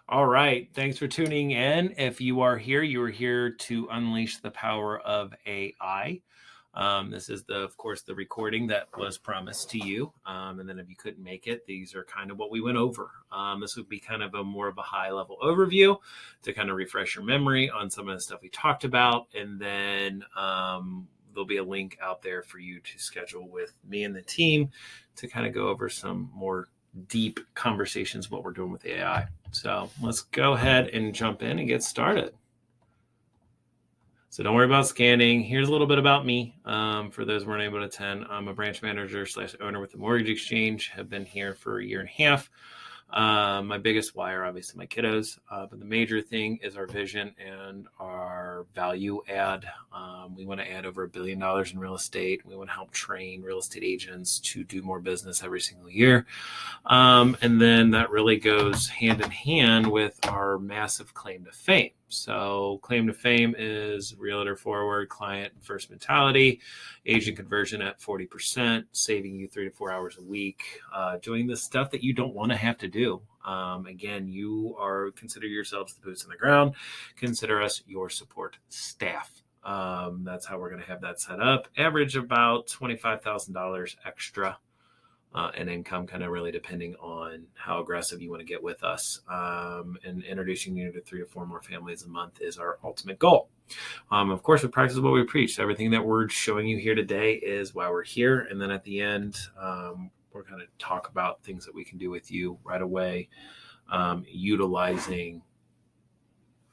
All right. Thanks for tuning in. If you are here, you are here to unleash the power of AI. This is of course, the recording that was promised to you. And then if you couldn't make it, these are kind of what we went over. This would be kind of a more of a high level overview to kind of refresh your memory on some of the stuff we talked about. And then there'll be a link out there for you to schedule with me and the team to kind of go over some more deep conversations what we're doing with AI. So let's go ahead and jump in and get started. So don't worry about scanning. Here's a little bit about me. For those who weren't able to attend, I'm a branch manager / owner with the Mortgage Exchange. Have been here for a year and a half. My biggest why are obviously my kiddos, but the major thing is our vision and our value add. We want to add over $1 billion in real estate. We want to help train real estate agents to do more business every single year. And then that really goes hand in hand with our massive claim to fame. So claim to fame is realtor forward, client first mentality, agent conversion at 40%, saving you 3 to 4 hours a week, doing the stuff that you don't want to have to do. Again, you consider yourselves the boots on the ground. Consider us your support staff. That's how we're going to have that set up. Average about $25,000 extra and income, kind of really depending on how aggressive you want to get with us. And introducing you to 3 to 4 more families a month is our ultimate goal. Of course, we practice what we preach. Everything that we're showing you here today is why we're here. And then at the end, we're going to talk about things that we can do with you right away, utilizing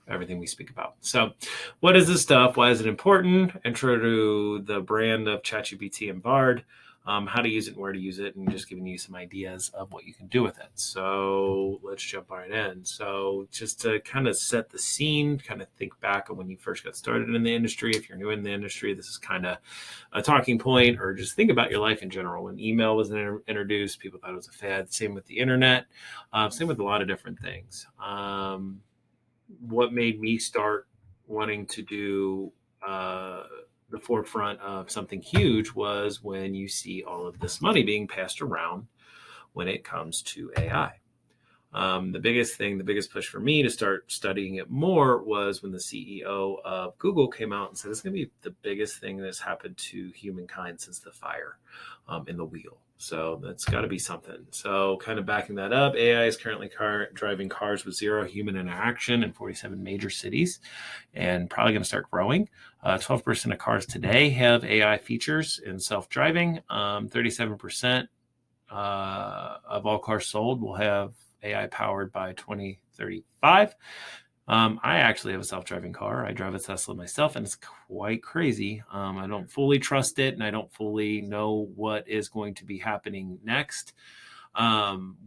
everything we speak about. So what is this stuff? Why is it important? Intro to the brand of ChatGPT and Bard. How to use it and where to use it, and just giving you some ideas of what you can do with it. So let's jump right in. So just to kind of set the scene, kind of think back on when you first got started in the industry. If you're new in the industry, this is kind of a talking point, or just think about your life in general. When email was introduced, people thought it was a fad. Same with the internet. Same with a lot of different things. What made me start wanting to do the forefront of something huge was when you see all of this money being passed around when it comes to AI. The biggest push for me to start studying it more was when the CEO of Google came out and said it's going to be the biggest thing that's happened to humankind since the fire in the wheel. So that's got to be something. So kind of backing that up, AI is currently driving cars with zero human interaction in 47 major cities, and probably going to start growing. 12% of cars today have AI features in self-driving. 37% of all cars sold will have AI powered by 2035. I actually have a self-driving car. I drive a Tesla myself, and it's quite crazy. I don't fully trust it, and I don't fully know what is going to be happening next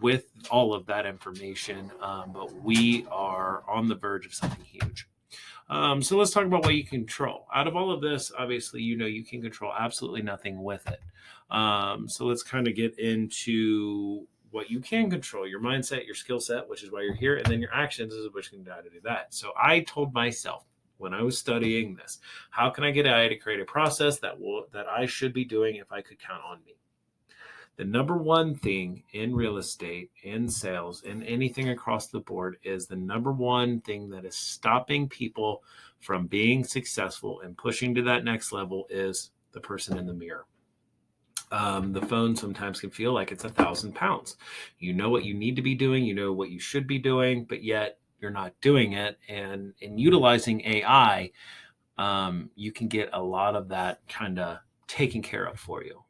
with all of that information. But we are on the verge of something huge. So let's talk about what you control. Out of all of this, obviously, you can control absolutely nothing with it. So let's kind of get into what you can control: your mindset, your skill set, which is why you're here, and then your actions is which can how to do that. So I told myself when I was studying this, how can I get AI to create a process that I should be doing if I could count on me? The number one thing in real estate, in sales, in anything across the board is the number one thing that is stopping people from being successful and pushing to that next level is the person in the mirror. The phone sometimes can feel like it's 1,000 pounds. You know what you need to be doing, you know what you should be doing, but yet you're not doing it. And in utilizing AI, you can get a lot of that kind of taken care of for you.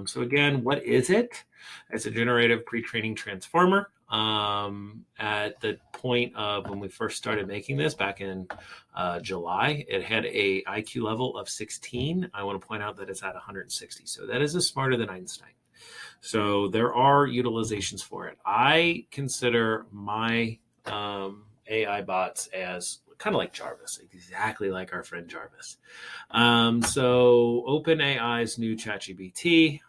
So again, what is it? It's a generative pre-training transformer. At the point of when we first started making this back in July, it had a IQ level of 16. I want to point out that it's at 160. So that is smarter than Einstein. So there are utilizations for it. I consider my AI bots as kind of like Jarvis, exactly like our friend Jarvis. So OpenAI's new ChatGPT.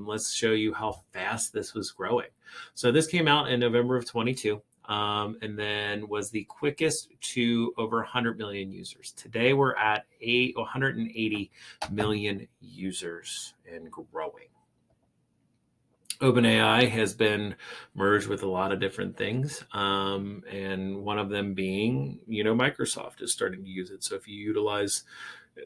Let's show you how fast this was growing. So this came out in November of 22. And then was the quickest to over 100 million users. Today we're at 180 million users and growing. OpenAI has been merged with a lot of different things, and one of them being, Microsoft is starting to use it. So if you utilize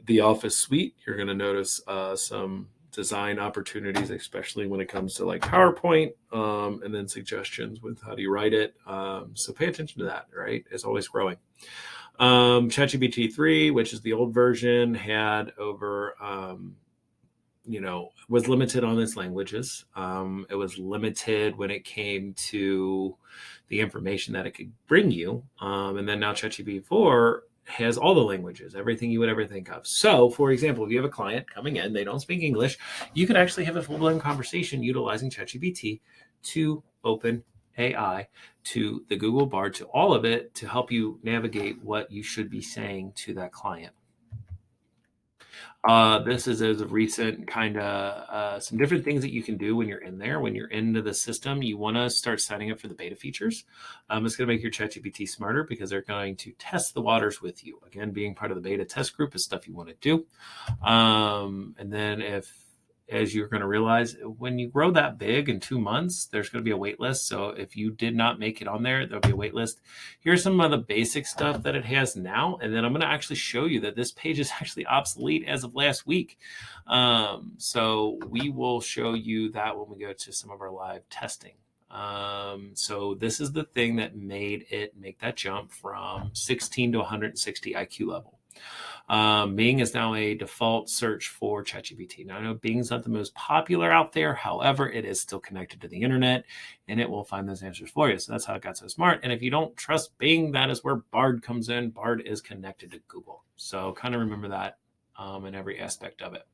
the Office suite, you're going to notice some design opportunities, especially when it comes to like PowerPoint, and then suggestions with how do you write it. So pay attention to that, right? It's always growing. ChatGPT 3, which is the old version, had over was limited on its languages. It was limited when it came to the information that it could bring you. And then now ChatGPT 4 has all the languages, everything you would ever think of. So, for example, if you have a client coming in, they don't speak English, you could actually have a full-blown conversation utilizing ChatGPT to open AI, to the Google Bard, to all of it to help you navigate what you should be saying to that client. This is as of recent, kind of some different things that you can do when you're in there. When you're into the system, you want to start signing up for the beta features. It's going to make your ChatGPT smarter because they're going to test the waters with you. Again, being part of the beta test group is stuff you want to do. And then as you're going to realize, when you grow that big in 2 months, there's going to be a wait list. So if you did not make it on there, there'll be a wait list. Here's some of the basic stuff that it has now. And then I'm going to actually show you that this page is actually obsolete as of last week. So we will show you that when we go to some of our live testing. So this is the thing that made it make that jump from 16 to 160 IQ level. Bing is now a default search for ChatGPT. Now, I know Bing's not the most popular out there. However, it is still connected to the internet, and it will find those answers for you. So that's how it got so smart. And if you don't trust Bing, that is where Bard comes in. Bard is connected to Google. So kind of remember that in every aspect of it.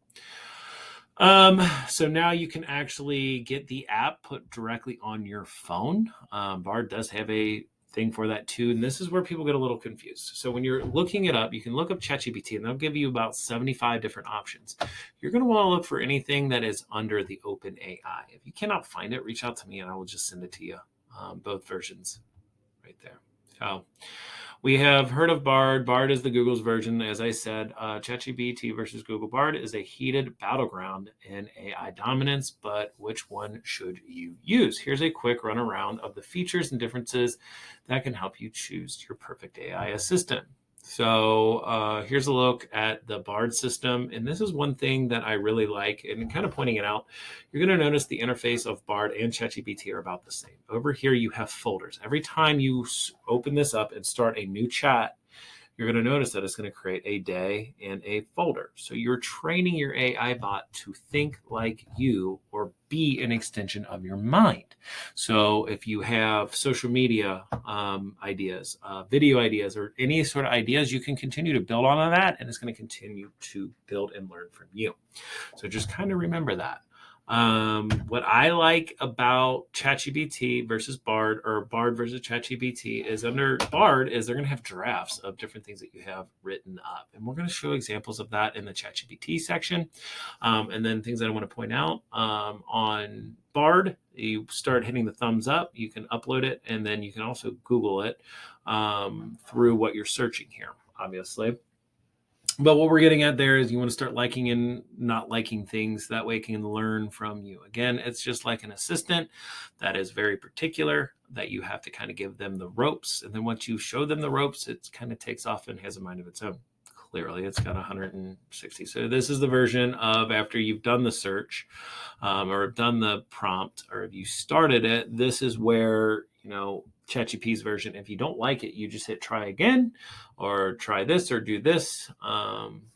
So now you can actually get the app put directly on your phone. Bard does have a thing for that too. And this is where people get a little confused. So when you're looking it up, you can look up ChatGPT and they'll give you about 75 different options. You're going to want to look for anything that is under the OpenAI. If you cannot find it, reach out to me and I will just send it to you. Both versions right there. So we have heard of Bard. Bard is the Google's version. As I said, ChatGPT versus Google Bard is a heated battleground in AI dominance, but which one should you use? Here's a quick run around of the features and differences that can help you choose your perfect AI assistant. So here's a look at the Bard system. And this is one thing that I really like, and kind of pointing it out. You're going to notice the interface of Bard and ChatGPT are about the same. Over here, you have folders. Every time you open this up and start a new chat, you're going to notice that it's going to create a day and a folder. So you're training your AI bot to think like you or be an extension of your mind. So if you have social media ideas, video ideas, or any sort of ideas, you can continue to build on that, and it's going to continue to build and learn from you. So just kind of remember that. What I like about ChatGPT versus Bard, or Bard versus ChatGPT, is under Bard is they're going to have drafts of different things that you have written up. And we're going to show examples of that in the ChatGPT section. And then things that I want to point out on Bard, you start hitting the thumbs up, you can upload it, and then you can also Google it through what you're searching here, obviously. But what we're getting at there is you want to start liking and not liking things. That way it can learn from you. Again, it's just like an assistant that is very particular, that you have to kind of give them the ropes. And then once you show them the ropes, it kind of takes off and has a mind of its own. Clearly, it's got 160. So this is the version of after you've done the search or done the prompt, or if you started it, this is where, ChatGPT's version. If you don't like it, you just hit try again, or try this, or do this.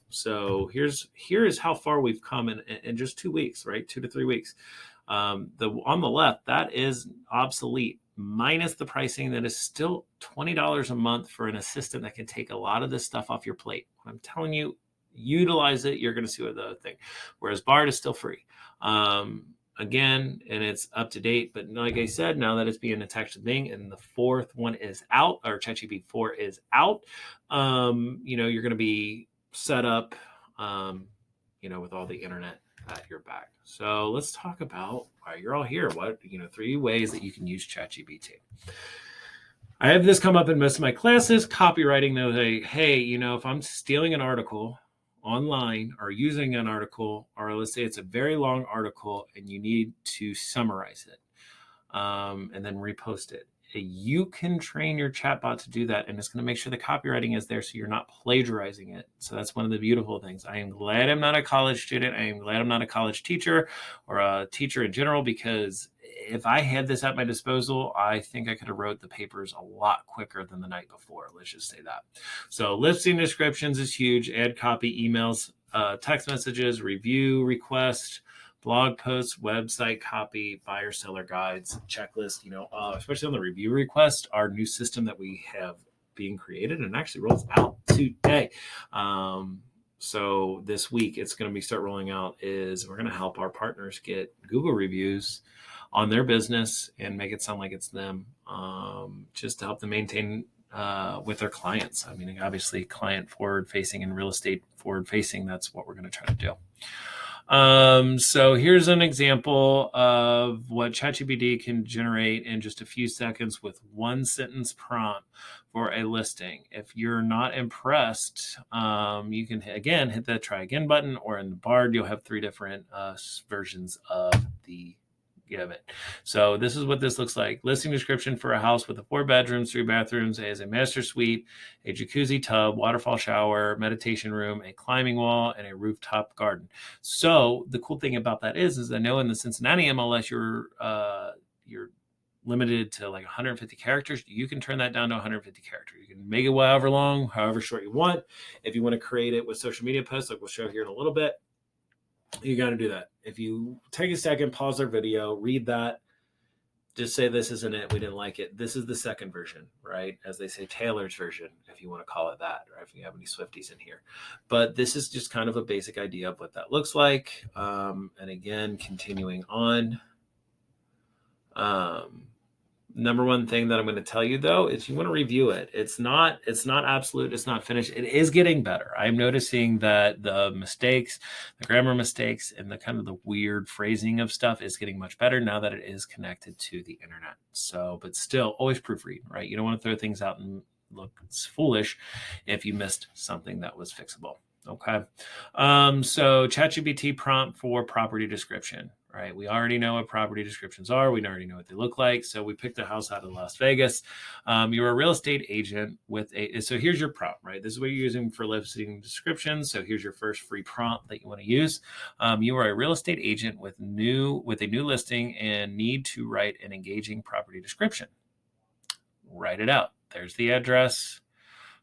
So here is how far we've come in just 2 weeks, right? 2 to 3 weeks. On the left, that is obsolete, minus the pricing. That is still $20 a month for an assistant that can take a lot of this stuff off your plate. I'm telling you, utilize it. You're going to see what the thing. Whereas Bard is still free. Again, and it's up to date, but like I said, now that it's being attached to Bing and the fourth one is out, or ChatGPT 4 is out, you're going to be set up, with all the internet at your back. So let's talk about why you're all here. 3 ways that you can use ChatGPT. I have this come up in most of my classes. Copywriting, they'll say, hey, if I'm stealing an article online are using an article, or let's say it's a very long article and you need to summarize it, and then repost it. You can train your chatbot to do that, and it's going to make sure the copywriting is there so you're not plagiarizing it. So that's one of the beautiful things. I am glad I'm not a college student. I am glad I'm not a college teacher or a teacher in general, because if I had this at my disposal, I think I could have wrote the papers a lot quicker than the night before. Let's just say that. So listing descriptions is huge. Add copy, emails, text messages, review request, blog posts, website copy, buyer seller guides, checklist, especially on the review request, our new system that we have being created and actually rolls out today. So this week it's going to be start rolling out is we're going to help our partners get Google reviews on their business and make it sound like it's them, just to help them maintain with their clients. I mean, obviously client forward facing and real estate forward facing, that's what we're going to try to do. So here's an example of what ChatGPT can generate in just a few seconds with one sentence prompt for a listing. If you're not impressed, you can again hit the try again button, or in the Bard, you'll have 3 different versions of the give it. So this is what this looks like. Listing description for a house with 4 bedrooms, 3 bathrooms, as a master suite, a jacuzzi tub, waterfall shower, meditation room, a climbing wall, and a rooftop garden. So the cool thing about that is I know in the Cincinnati MLS you're limited to like 150 characters. You can turn that down to 150 characters. You can make it however long, however short you want. If you want to create it with social media posts, like we'll show here in a little bit, you got to do that. If you take a second, pause our video, read that, just say this isn't it, we didn't like it. This is the second version, right? As they say, Taylor's version, if you want to call it that, or if you have any Swifties in here. But this is just kind of a basic idea of what that looks like. And again, continuing on. Number one thing that I'm going to tell you though is you want to review it. It's not absolute. It's not finished. It is getting better. I'm noticing that the mistakes, the grammar mistakes, and the kind of the weird phrasing of stuff is getting much better now that it is connected to the internet. So, but still always proofread, right? You don't want to throw things out and look foolish if you missed something that was fixable. Okay. So ChatGPT prompt for property description, right? We already know what property descriptions are. We already know what they look like. So we picked a house out of Las Vegas. You're a real estate agent so here's your prompt, right? This is what you're using for listing descriptions. So here's your first free prompt that you want to use. You are a real estate agent with a new listing and need to write an engaging property description. Write it out. There's the address.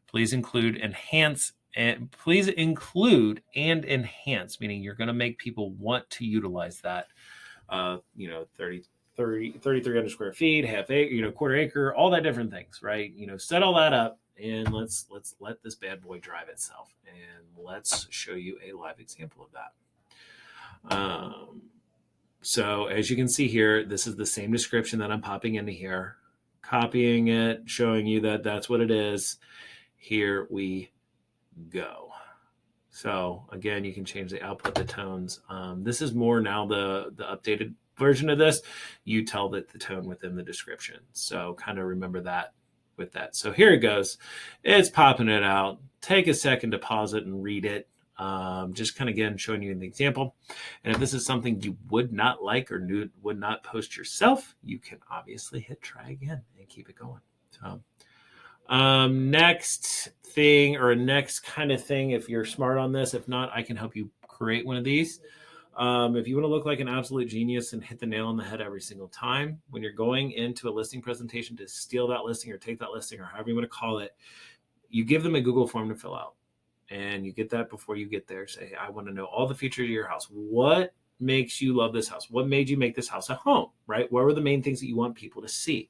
Please include and enhance, meaning you're going to make people want to utilize that. 3,300 square feet, half acre, quarter acre, all that different things, right? Set all that up, and let's let this bad boy drive itself, and let's show you a live example of that. So as you can see here, this is the same description that I'm popping into here, copying it, showing you that that's what it is. Here we go. So again, you can change the output, the tones. This is more now the updated version of this. You tell that the tone within the description. So kind of remember that with that. So here it goes. It's popping it out. Take a second to pause it and read it. Just kind of again showing you an example. And if this is something you would not like or would not post yourself, you can obviously hit try again and keep it going. So next thing, or next kind of thing, if you're smart on this, if not, I can help you create one of these. If you want to look like an absolute genius and hit the nail on the head every single time, when you're going into a listing presentation to steal that listing or take that listing or however you want to call it, you give them a Google form to fill out. And you get that before you get there. Say, I want to know all the features of your house. What makes you love this house? What made you make this house a home, right? What were the main things that you want people to see?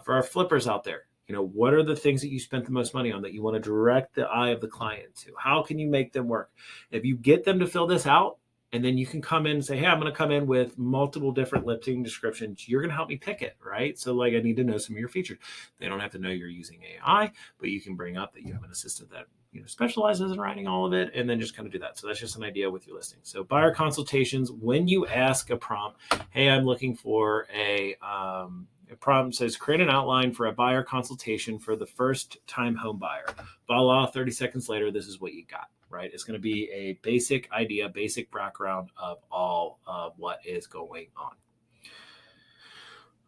For our flippers out there, what are the things that you spent the most money on that you want to direct the eye of the client to? How can you make them work? If you get them to fill this out, and then you can come in and say, hey, I'm going to come in with multiple different listing descriptions. You're going to help me pick it, right? So I need to know some of your features. They don't have to know you're using AI, but you can bring up that you have an assistant that specializes in writing all of it, and then just kind of do that. So that's just an idea with your listing. So buyer consultations, when you ask a prompt, hey, I'm looking for a A prompt says, create an outline for a buyer consultation for the first time home buyer. Voila, 30 seconds later, this is what you got, right? It's going to be a basic idea, basic background of all of what is going on.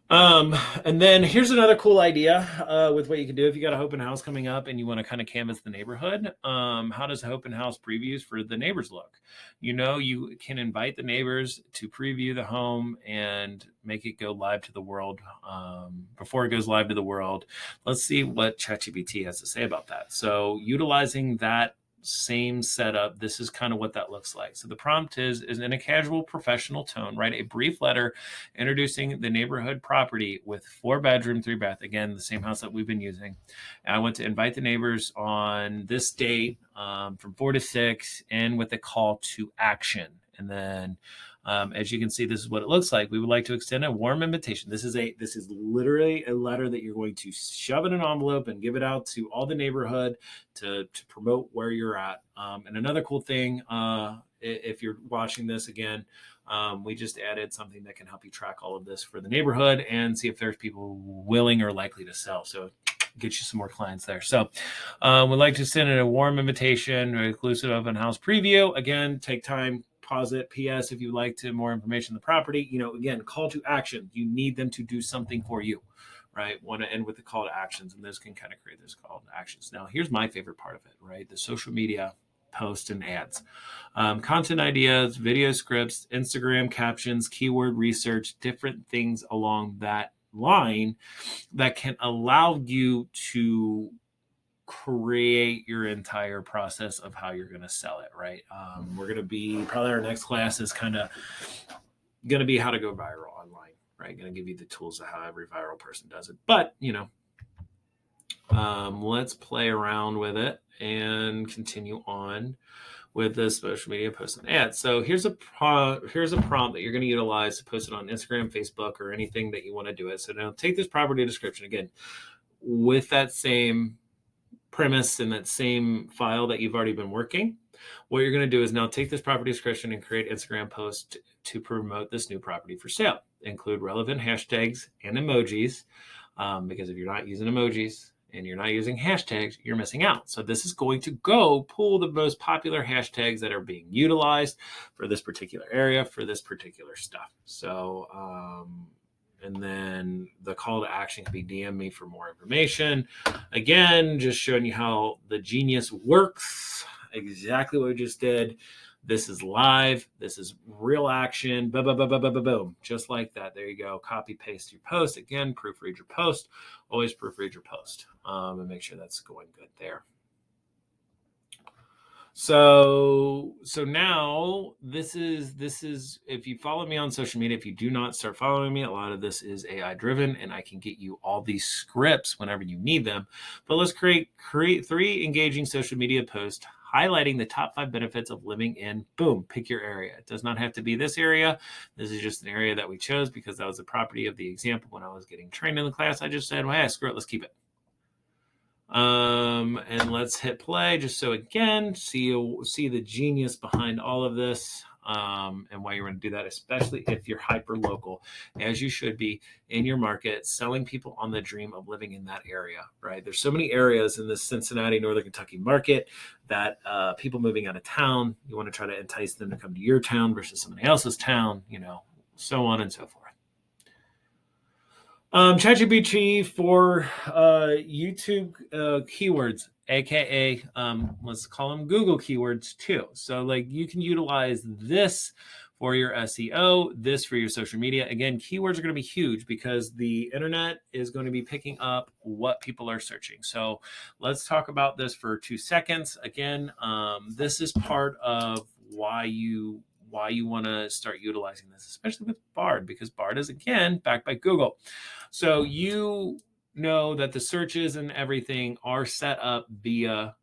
And then here's another cool idea with what you can do if you got an open house coming up and you want to kind of canvas the neighborhood. How does open house previews for the neighbors look? You can invite the neighbors to preview the home and make it go live to the world. Before it goes live to the world, let's see what ChatGPT has to say about that. So utilizing that same setup, this is kind of what that looks like. So the prompt is in a casual professional tone, write a brief letter introducing the neighborhood property with 4-bedroom, 3-bath. Again, the same house that we've been using. And I want to invite the neighbors on this date from 4 to 6 and with a call to action. And then as you can see, this is what it looks like. We would like to extend a warm invitation. This is literally a letter that you're going to shove in an envelope and give it out to all the neighborhood to promote where you're at. And another cool thing, if you're watching this again, we just added something that can help you track all of this for the neighborhood and see if there's people willing or likely to sell. So get you some more clients there. So we'd like to send in a warm invitation inclusive of a house preview. Again, take time, pause it. P.S. If you'd like to more information on the property, again, call to action. You need them to do something for you, right? Want to end with the call to actions, and this can kind of create this call to actions. Now, here's my favorite part of it, right? The social media posts and ads, content ideas, video scripts, Instagram captions, keyword research, different things along that line that can allow you to create your entire process of how you're going to sell it, right? We're going to be, probably our next class is kind of going to be how to go viral online, right? Going to give you the tools of how every viral person does it. But, let's play around with it and continue on with the social media post and ads. So here's a prompt that you're going to utilize to post it on Instagram, Facebook, or anything that you want to do it. So now take this property description again with that same premise and that same file that you've already been working. What you're going to do is now take this property description and create Instagram post to promote this new property for sale. Include relevant hashtags and emojis, because if you're not using emojis and you're not using hashtags, you're missing out. So this is going to go pull the most popular hashtags that are being utilized for this particular area, for this particular stuff. So, and then the call to action can be DM me for more information. Again, just showing you how the genius works. Exactly what we just did. This is live. This is real action. Boom. Just like that. There you go. Copy, paste your post. Again, proofread your post. Always proofread your post and make sure that's going good there. So now this is if you follow me on social media, if you do not start following me, a lot of this is AI driven and I can get you all these scripts whenever you need them. But let's create 3 engaging social media posts highlighting the top 5 benefits of living in, boom, pick your area. It does not have to be this area. This is just an area that we chose because that was the property of the example when I was getting trained in the class. I just said, well, hey, screw it, let's keep it. And let's hit play just so again, see the genius behind all of this, and why you want to do that, especially if you're hyper local, as you should be in your market, selling people on the dream of living in that area, right? There's so many areas in this Cincinnati, Northern Kentucky market that people moving out of town, you want to try to entice them to come to your town versus somebody else's town, so on and so forth. ChatGPT for YouTube keywords, aka let's call them Google keywords too. So you can utilize this for your SEO, this for your social media. Again, keywords are going to be huge because the internet is going to be picking up what people are searching. So let's talk about this for 2 seconds. Again, this is part of why you want to start utilizing this, especially with Bard, because Bard is, again, backed by Google. So you know that the searches and everything are set up via,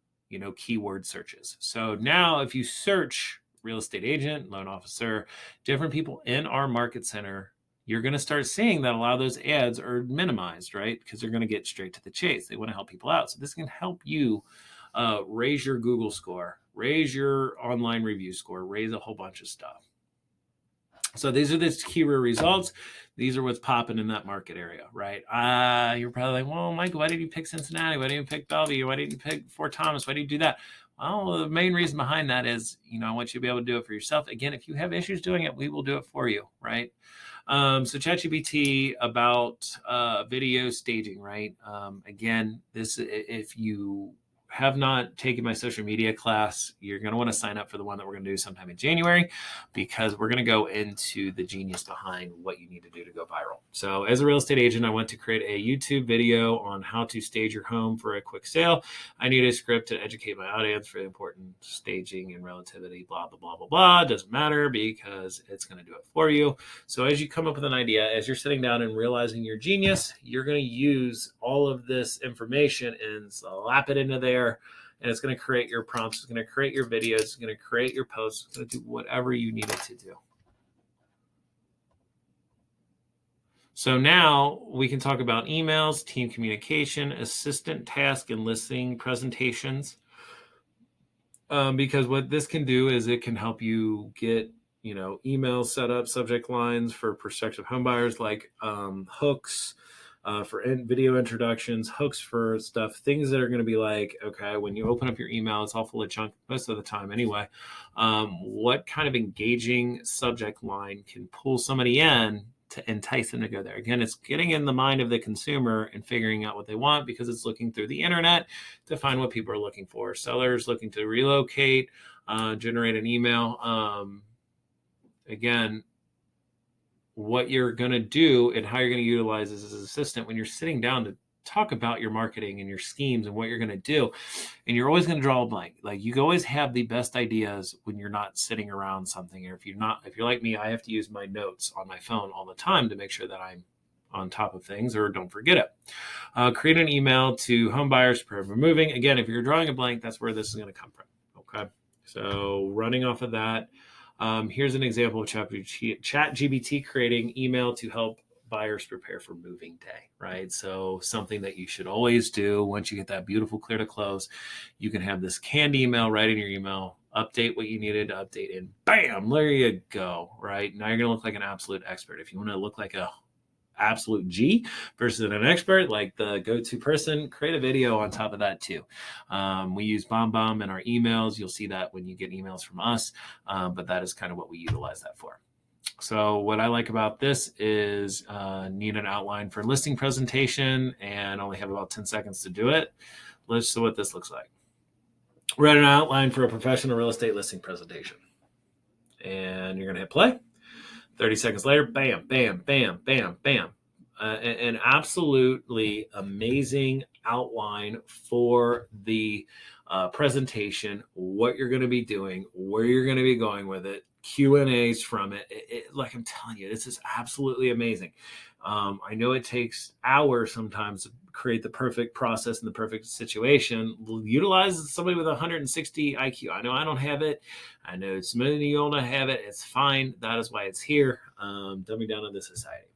keyword searches. So now if you search real estate agent, loan officer, different people in our market center, you're going to start seeing that a lot of those ads are minimized, right? Because they're going to get straight to the chase. They want to help people out. So this can help you raise your Google score, raise your online review score, raise a whole bunch of stuff. So these are the keyword results. These are what's popping in that market area, right? You're probably like, well, Michael, why did you pick Cincinnati? Why didn't you pick Bellevue? Why didn't you pick Fort Thomas? Why did you do that? Well, the main reason behind that is, I want you to be able to do it for yourself. Again, if you have issues doing it, we will do it for you, right? So ChatGPT about video staging, right? Again, if you have not taken my social media class, you're going to want to sign up for the one that we're going to do sometime in January, because we're going to go into the genius behind what you need to do to go viral. So as a real estate agent, I want to create a YouTube video on how to stage your home for a quick sale. I need a script to educate my audience for the important staging and relativity, blah, blah, blah, blah, blah. It doesn't matter because it's going to do it for you. So as you come up with an idea, as you're sitting down and realizing you're genius, you're going to use all of this information and slap it into there. And it's going to create your prompts. It's going to create your videos. It's going to create your posts. It's going to do whatever you need it to do. So now we can talk about emails, team communication, assistant task, and listing presentations. Because what this can do is it can help you get emails set up, subject lines for prospective homebuyers, like hooks for video introductions, hooks for stuff, things that are going to be like, okay, when you open up your email, it's all full of junk most of the time anyway. What kind of engaging subject line can pull somebody in to entice them to go there? Again, it's getting in the mind of the consumer and figuring out what they want, because it's looking through the internet to find what people are looking for. Sellers looking to relocate, generate an email. Again, what you're going to do and how you're going to utilize this as an assistant when you're sitting down to talk about your marketing and your schemes and what you're going to do. And you're always going to draw a blank. Like, you always have the best ideas when you're not sitting around something. Or if you're like me, I have to use my notes on my phone all the time to make sure that I'm on top of things or don't forget it. Create an email to home buyers prepare for moving. Again, if you're drawing a blank, that's where this is going to come from. Okay. So running off of that, here's an example of ChatGPT creating email to help buyers prepare for moving day, right? So something that you should always do once you get that beautiful clear to close, you can have this canned email right in your email, update what you needed to update, and bam, there you go, right? Now you're going to look like an absolute expert. If you want to look like a absolute G versus an expert, like the go-to person, create a video on top of that too. We use BombBomb in our emails. You'll see that when you get emails from us, but that is kind of what we utilize that for. So what I like about this is need an outline for listing presentation and only have about 10 seconds to do it. Let's see what this looks like. Write an outline for a professional real estate listing presentation. And you're going to hit play. 30 seconds later, bam, bam, bam, bam, bam. An absolutely amazing outline for the presentation, what you're going to be doing, where you're going to be going with it, Q&As from it. Like I'm telling you, this is absolutely amazing. I know it takes hours sometimes to create the perfect process and the perfect situation. Utilize somebody with 160 IQ. I know I don't have it. I know some of you don't have it. It's fine. That is why it's here. Dumbing down on the society.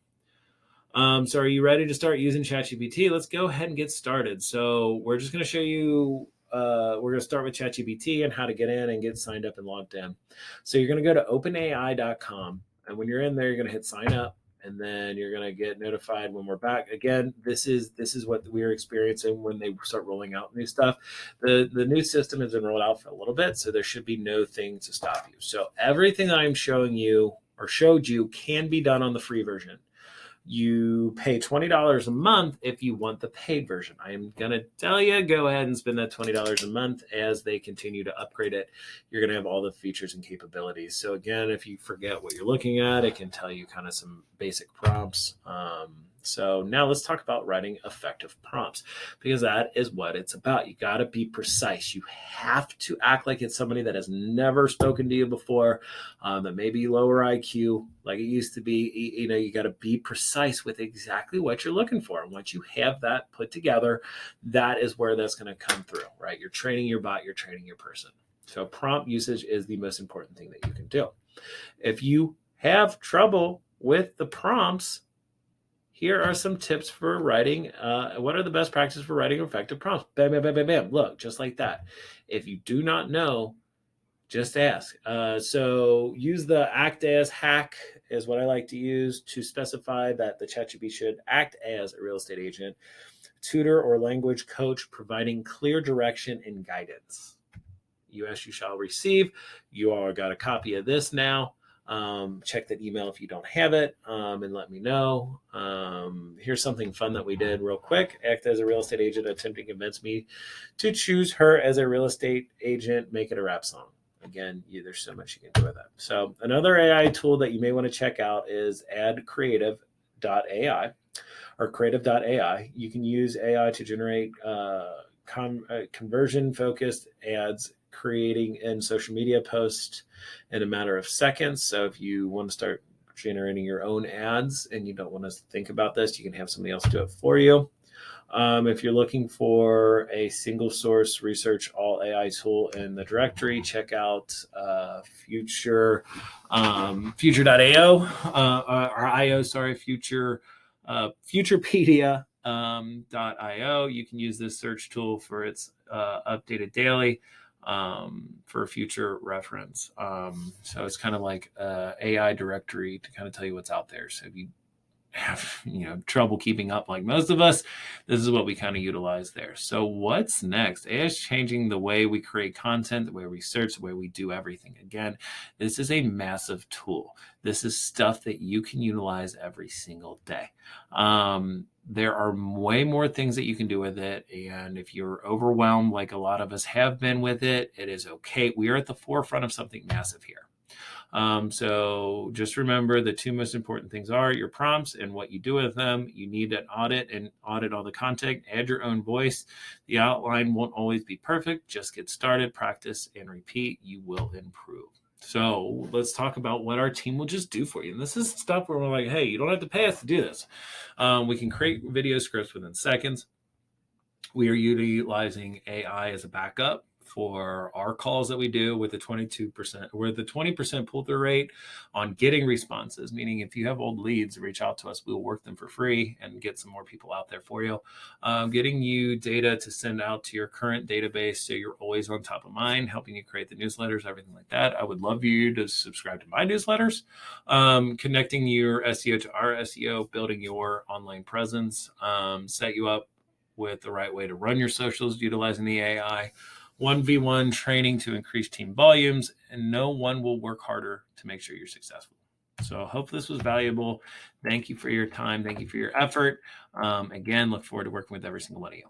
So are you ready to start using ChatGPT? Let's go ahead and get started. So we're just going to show you, we're going to start with ChatGPT and how to get in and get signed up and logged in. So you're going to go to openai.com. And when you're in there, you're going to hit sign up. And then you're going to get notified when we're back. Again, this is what we're experiencing when they start rolling out new stuff. The new system has been rolled out for a little bit, so there should be no thing to stop you. So everything I'm showing you or showed you can be done on the free version. You pay $20 a month if you want the paid version. I am going to tell you, go ahead and spend that $20 a month. As they continue to upgrade it, you're going to have all the features and capabilities. So again, if you forget what you're looking at, it can tell you kind of some basic prompts. So now let's talk about writing effective prompts, because that is what it's about. You got to be precise. You have to act like it's somebody that has never spoken to you before, that may be lower IQ like it used to be. You got to be precise with exactly what you're looking for. And once you have that put together, that is where that's going to come through, right? You're training your bot, you're training your person. So prompt usage is the most important thing that you can do. If you have trouble with the prompts, here are some tips for writing. What are the best practices for writing effective prompts? Bam, bam, bam, bam, bam. Look, just like that. If you do not know Just ask. So use the act as hack is what I like to use to specify that the ChatGPT should act as a real estate agent, tutor, or language coach, providing clear direction and guidance. You ask, you shall receive. You all got a copy of this now. Check that email if you don't have it, and let me know. Here's something fun that we did real quick. Act as a real estate agent, attempting to convince me to choose her as a real estate agent. Make it a rap song. Again, there's so much you can do with that. So another AI tool that you may want to check out is addcreative.ai or creative.ai. You can use AI to generate conversion focused ads, creating in social media posts in a matter of seconds. So if you want to start generating your own ads and you don't want to think about this, you can have somebody else do it for you. If you're looking for a single source research all AI tool in the directory, check out future.io or IO, sorry, futurepedia.io. You can use this search tool for its updated daily for future reference. So it's kind of like AI directory to kind of tell you what's out there. So if you have trouble keeping up like most of us, this is what we kind of utilize there. So what's next? AI is changing the way we create content, the way we search, the way we do everything. Again, this is a massive tool. This is stuff that you can utilize every single day. There are way more things that you can do with it. And if you're overwhelmed, like a lot of us have been with it, it is okay. We are at the forefront of something massive here. So just remember the two most important things are your prompts and what you do with them. You need an audit and audit all the content, add your own voice. The outline won't always be perfect. Just get started, practice, and repeat. You will improve. So let's talk about what our team will just do for you. And this is stuff where we're like, hey, you don't have to pay us to do this. We can create video scripts within seconds. We are utilizing AI as a backup for our calls that we do with the 22%, with the 20% pull through rate on getting responses, meaning if you have old leads, reach out to us, we'll work them for free and get some more people out there for you. Getting you data to send out to your current database so you're always on top of mind, helping you create the newsletters, everything like that. I would love you to subscribe to my newsletters, connecting your SEO to our SEO, building your online presence, set you up with the right way to run your socials utilizing the AI, 1v1 training to increase team volumes, and no one will work harder to make sure you're successful. So I hope this was valuable. Thank you for your time. Thank you for your effort. Again, look forward to working with every single one of you.